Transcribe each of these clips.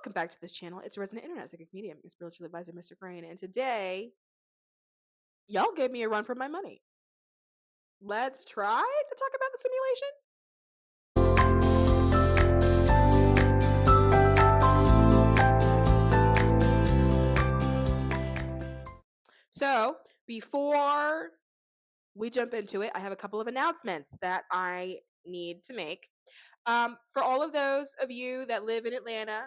Welcome back to this channel. It's Resident Internet Psychic Medium, your spiritual advisor, Mr. Crane. And today, y'all gave me a run for my money. Let's try to talk about the simulation. So, before we jump into it, I have a couple of announcements that I need to make. For all of those of you that live in Atlanta,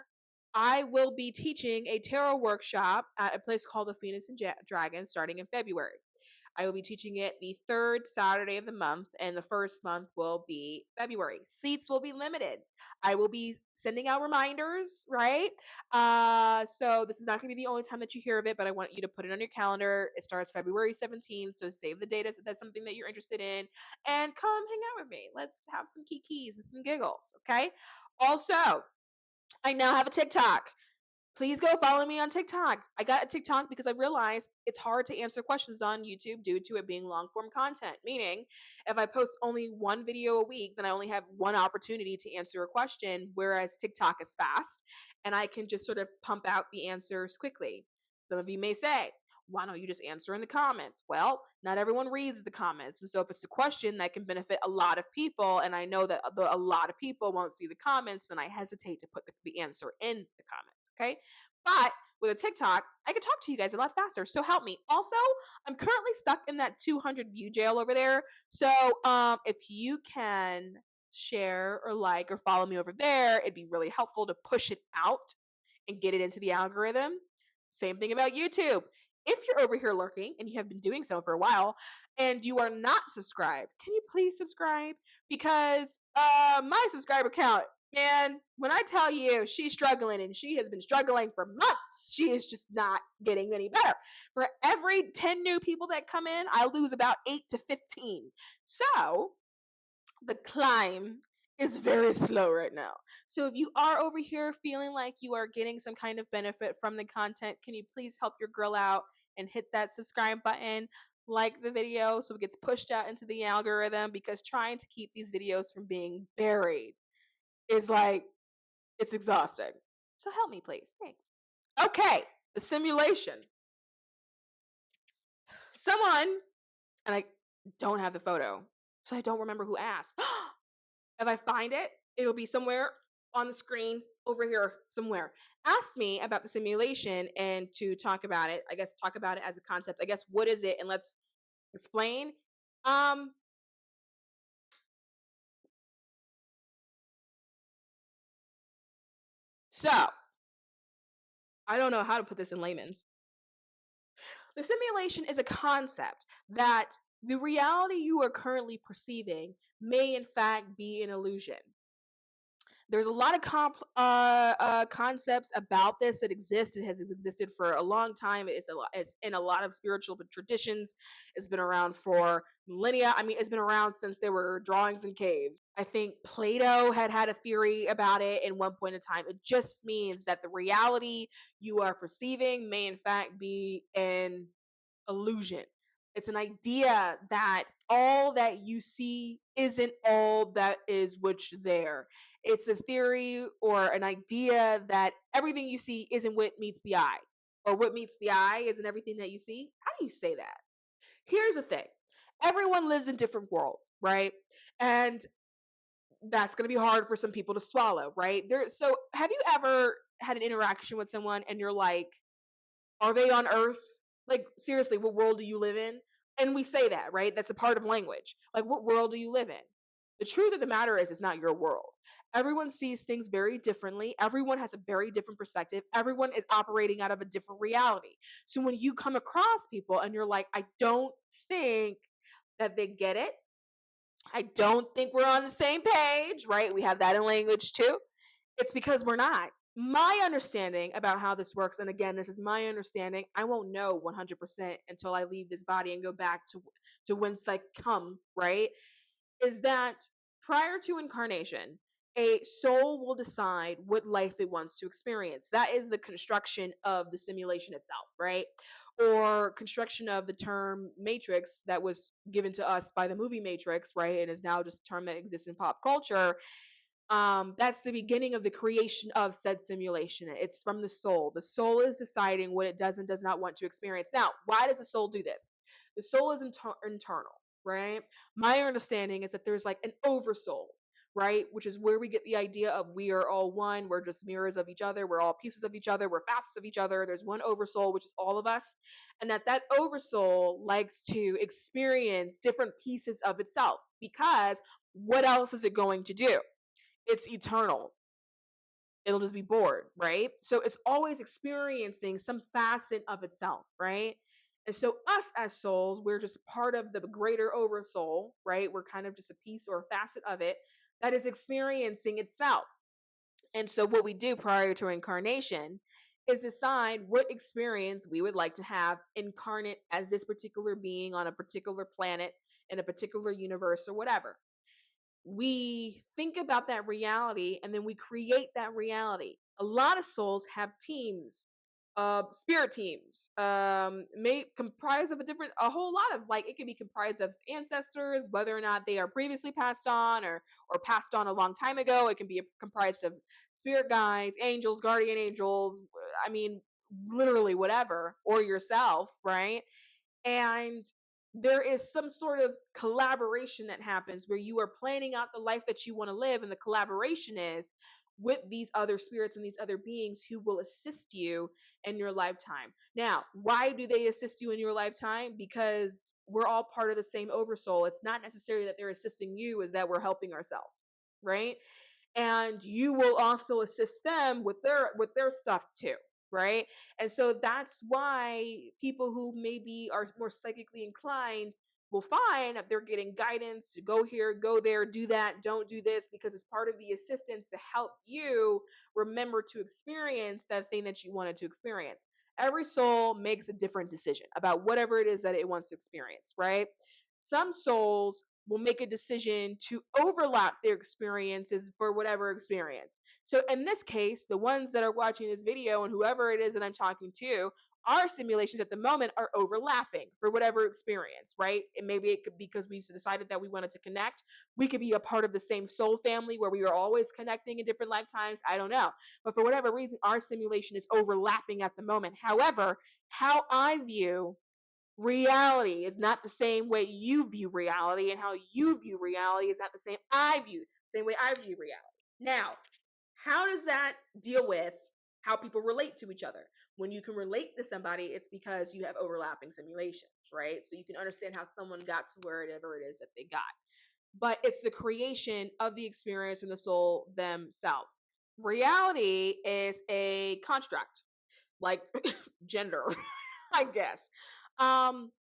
I will be teaching a tarot workshop at a place called the Phoenix and Dragon starting in February. I will be teaching it the third Saturday of the month, and the first month will be February. Seats will be limited. I will be sending out reminders, right? So this is not going to be the only time that you hear of it, but I want you to put it on your calendar. It starts February 17th, so save the date if that's something that you're interested in, and come hang out with me. Let's have some kikis and some giggles, okay? Also, I now have a TikTok. Please go follow me on TikTok. I got a TikTok because I realized it's hard to answer questions on YouTube due to it being long form content. Meaning, if I post only one video a week, then I only have one opportunity to answer a question, whereas TikTok is fast and I can just sort of pump out the answers quickly. Some of you may say, why don't you just answer in the comments? Well, not everyone reads the comments. And so if it's a question that can benefit a lot of people, and I know that a lot of people won't see the comments, then I hesitate to put the answer in the comments, okay? But with a TikTok, I can talk to you guys a lot faster, so help me. Also, I'm currently stuck in that 200 view jail over there. So if you can share or like or follow me over there, it'd be really helpful to push it out and get it into the algorithm. Same thing about YouTube. If you're over here lurking and you have been doing so for a while and you are not subscribed, can you please subscribe? Because my subscriber count, man, when I tell you she's struggling, and she has been struggling for months, she is just not getting any better. For every 10 new people that come in, I lose about 8 to 15. So the climb is very slow right now. So if you are over here feeling like you are getting some kind of benefit from the content, can you please help your girl out and hit that subscribe button, like the video so it gets pushed out into the algorithm, because trying to keep these videos from being buried is like, it's exhausting. So help me, please. Thanks. Okay, the simulation. Someone, and I don't have the photo, so I don't remember who asked. If I find it, it'll be somewhere on the screen over here somewhere. Ask me about the simulation and to talk about it. I guess talk about it as a concept. I guess what is it, and let's explain. So I don't know how to put this in layman's. The simulation is a concept that the reality you are currently perceiving may in fact be an illusion. There's a lot of concepts about this that exist. It has existed for a long time. It's in a lot of spiritual traditions. It's been around for millennia. I mean, it's been around since there were drawings in caves. I think Plato had a theory about it in one point in time. It just means that the reality you are perceiving may in fact be an illusion. It's an idea that all that you see isn't all that is what's there. It's a theory or an idea that everything you see isn't what meets the eye, or what meets the eye isn't everything that you see. How do you say that? Here's the thing. Everyone lives in different worlds, right? And that's going to be hard for some people to swallow, right? So have you ever had an interaction with someone and you're like, are they on Earth? Like, seriously, what world do you live in? And we say that, right? That's a part of language. Like, what world do you live in? The truth of the matter is, it's not your world. Everyone sees things very differently. Everyone has a very different perspective. Everyone is operating out of a different reality. So when you come across people and you're like, I don't think that they get it. I don't think we're on the same page, right? We have that in language too. It's because we're not. My understanding about how this works, and again, this is my understanding, I won't know 100% until I leave this body and go back to whence I come, right? Is that prior to incarnation, a soul will decide what life it wants to experience. That is the construction of the simulation itself, right? Or construction of the term matrix that was given to us by the movie Matrix, right? And is now just a term that exists in pop culture. That's the beginning of the creation of said simulation. It's from the soul. The soul is deciding what it does and does not want to experience. Now, why does the soul do this? The soul is internal, right? My understanding is that there's like an oversoul, right? Which is where we get the idea of we are all one. We're just mirrors of each other. We're all pieces of each other. We're facets of each other. There's one oversoul, which is all of us. And that oversoul likes to experience different pieces of itself, because what else is it going to do? It's eternal. It'll just be bored, right? So it's always experiencing some facet of itself, right? And so us as souls, we're just part of the greater oversoul, right? We're kind of just a piece or a facet of it that is experiencing itself. And so what we do prior to incarnation is decide what experience we would like to have incarnate as this particular being on a particular planet in a particular universe or whatever. We think about that reality and then we create that reality. A lot of souls have teams, spirit teams, may comprise of a whole lot of, like, it can be comprised of ancestors, whether or not they are previously passed on or passed on a long time ago. It can be comprised of spirit guides, angels, guardian angels. I mean, literally whatever, or yourself, right? And there is some sort of collaboration that happens where you are planning out the life that you want to live, and the collaboration is with these other spirits and these other beings who will assist you in your lifetime. Now, why do they assist you in your lifetime? Because we're all part of the same oversoul. It's not necessarily that they're assisting you, is that we're helping ourselves, right? And you will also assist them with their stuff too, right? And so that's why people who maybe are more psychically inclined will find that they're getting guidance to go here, go there, do that, don't do this, because it's part of the assistance to help you remember to experience that thing that you wanted to experience. Every soul makes a different decision about whatever it is that it wants to experience, right? Some souls will make a decision to overlap their experiences for whatever experience. So in this case, the ones that are watching this video and whoever it is that I'm talking to, our simulations at the moment are overlapping for whatever experience, right? And maybe it could be because we decided that we wanted to connect. We could be a part of the same soul family where we are always connecting in different lifetimes. I don't know. But for whatever reason, our simulation is overlapping at the moment. However, how I view reality is not the same way you view reality, and how you view reality is not the same way I view reality. Now, how does that deal with how people relate to each other? When you can relate to somebody, it's because you have overlapping simulations, right? So you can understand how someone got to wherever it is that they got. But it's the creation of the experience in the soul themselves. Reality is a construct, like gender, I guess. Um,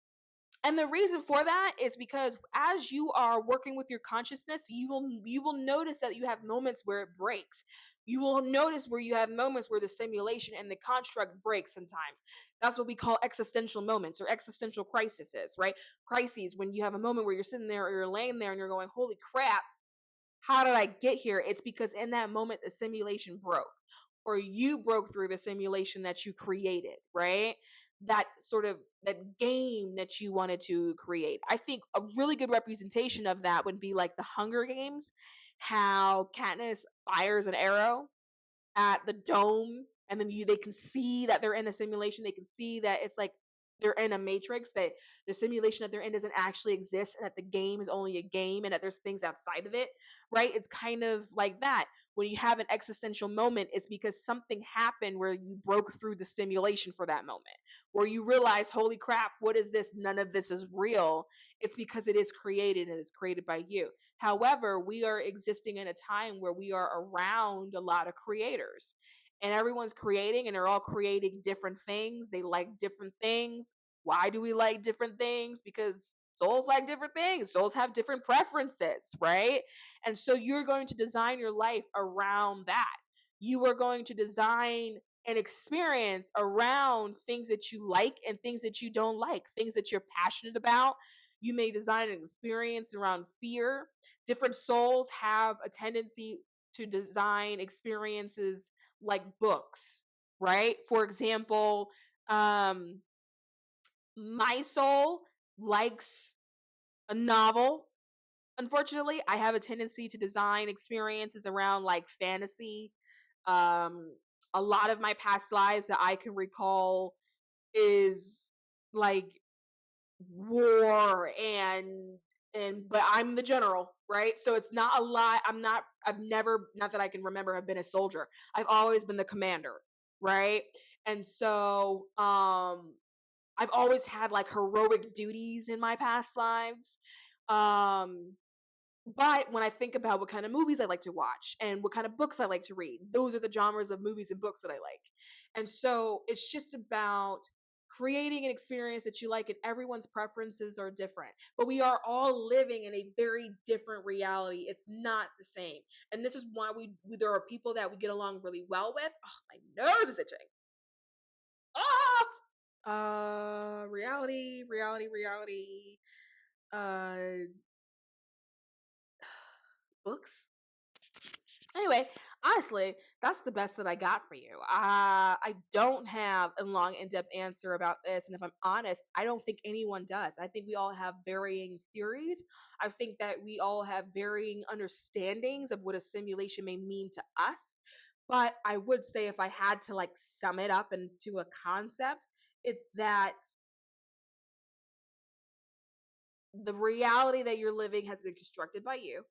and the reason for that is because as you are working with your consciousness, you will notice that you have moments where it breaks. You will notice where you have moments where the simulation and the construct breaks sometimes. That's what we call existential moments or existential crises, right? Crises, when you have a moment where you're sitting there or you're laying there and you're going, holy crap, how did I get here? It's because in that moment the simulation broke, or you broke through the simulation that you created, right? That sort of that game that you wanted to create. I think a really good representation of that would be like the Hunger Games, how Katniss fires an arrow at the dome, and then they can see that they're in a simulation. They can see that it's like they're in a matrix, that the simulation that they're in doesn't actually exist, and that the game is only a game, and that there's things outside of it, right? It's kind of like that. When you have an existential moment, it's because something happened where you broke through the simulation for that moment, where you realize, holy crap, what is this? None of this is real. It's because it is created, and it's created by you. However, we are existing in a time where we are around a lot of creators, and everyone's creating, and they're all creating different things. They like different things. Why do we like different things? Because souls like different things. Souls have different preferences, right? And so you're going to design your life around that. You are going to design an experience around things that you like and things that you don't like, things that you're passionate about. You may design an experience around fear. Different souls have a tendency to design experiences like books, right? For example, my soul likes a novel unfortunately, I have a tendency to design experiences around like fantasy. Um, a lot of my past lives that I can recall is like war and but I'm the general, right? So it's not a lot. I've never, not that I can remember, have been a soldier. I've always been the commander, right? And so I've always had like heroic duties in my past lives. Um but when I think about what kind of movies I like to watch and what kind of books I like to read, those are the genres of movies and books that I like. And so it's just about creating an experience that you like, and everyone's preferences are different. But we are all living in a very different reality. It's not the same. And this is why there are people that we get along really well with. Oh, my nose is itching. Reality. Uh Books. Anyway, honestly, that's the best that I got for you. I don't have a long, in-depth answer about this, and if I'm honest, I don't think anyone does. I think we all have varying theories. I think that we all have varying understandings of what a simulation may mean to us. But I would say, if I had to like sum it up into a concept, it's that the reality that you're living has been constructed by you.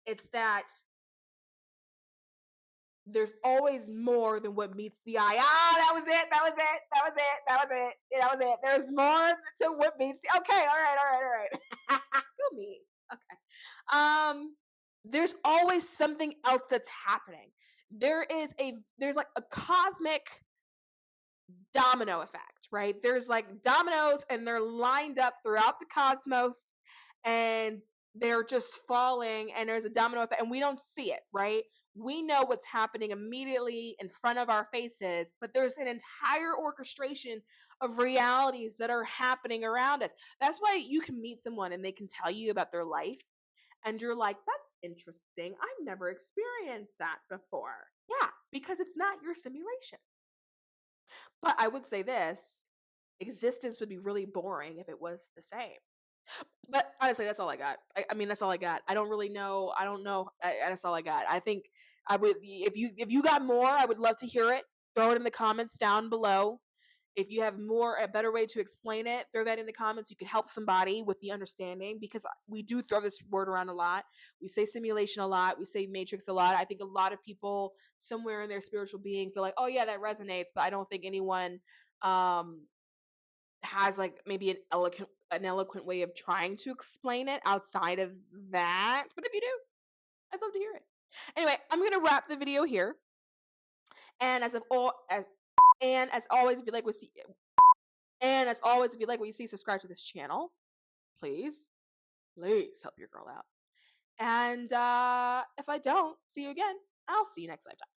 It's that there's always more than what meets the eye. That was it. That was it. That was it. That was it. That was it. There's more to what meets the. Okay. All right. Go me. Okay. There's always something else that's happening. There's like a cosmic domino effect, right? There's like dominoes and they're lined up throughout the cosmos and they're just falling, and there's a domino effect and we don't see it, right? We know what's happening immediately in front of our faces, but there's an entire orchestration of realities that are happening around us. That's why you can meet someone and they can tell you about their life and you're like, that's interesting. I've never experienced that before. Yeah, because it's not your simulation. But I would say this, existence would be really boring if it was the same. But honestly, that's all I got. I mean, that's all I got. I don't really know. I don't know. That's all I got. I think I would, if you got more, I would love to hear it. Throw it in the comments down below. If you have a better way to explain it, throw that in the comments. You could help somebody with the understanding, because we do throw this word around a lot. We say simulation a lot. We say matrix a lot. I think a lot of people somewhere in their spiritual being feel like, oh yeah, that resonates. But I don't think anyone has like maybe an eloquent way of trying to explain it outside of that. But if you do, I'd love to hear it. Anyway, I'm gonna wrap the video here. And as always, if you like what see and as always, if you like what you see, subscribe to this channel. Please, please help your girl out. And if I don't see you again, I'll see you next lifetime.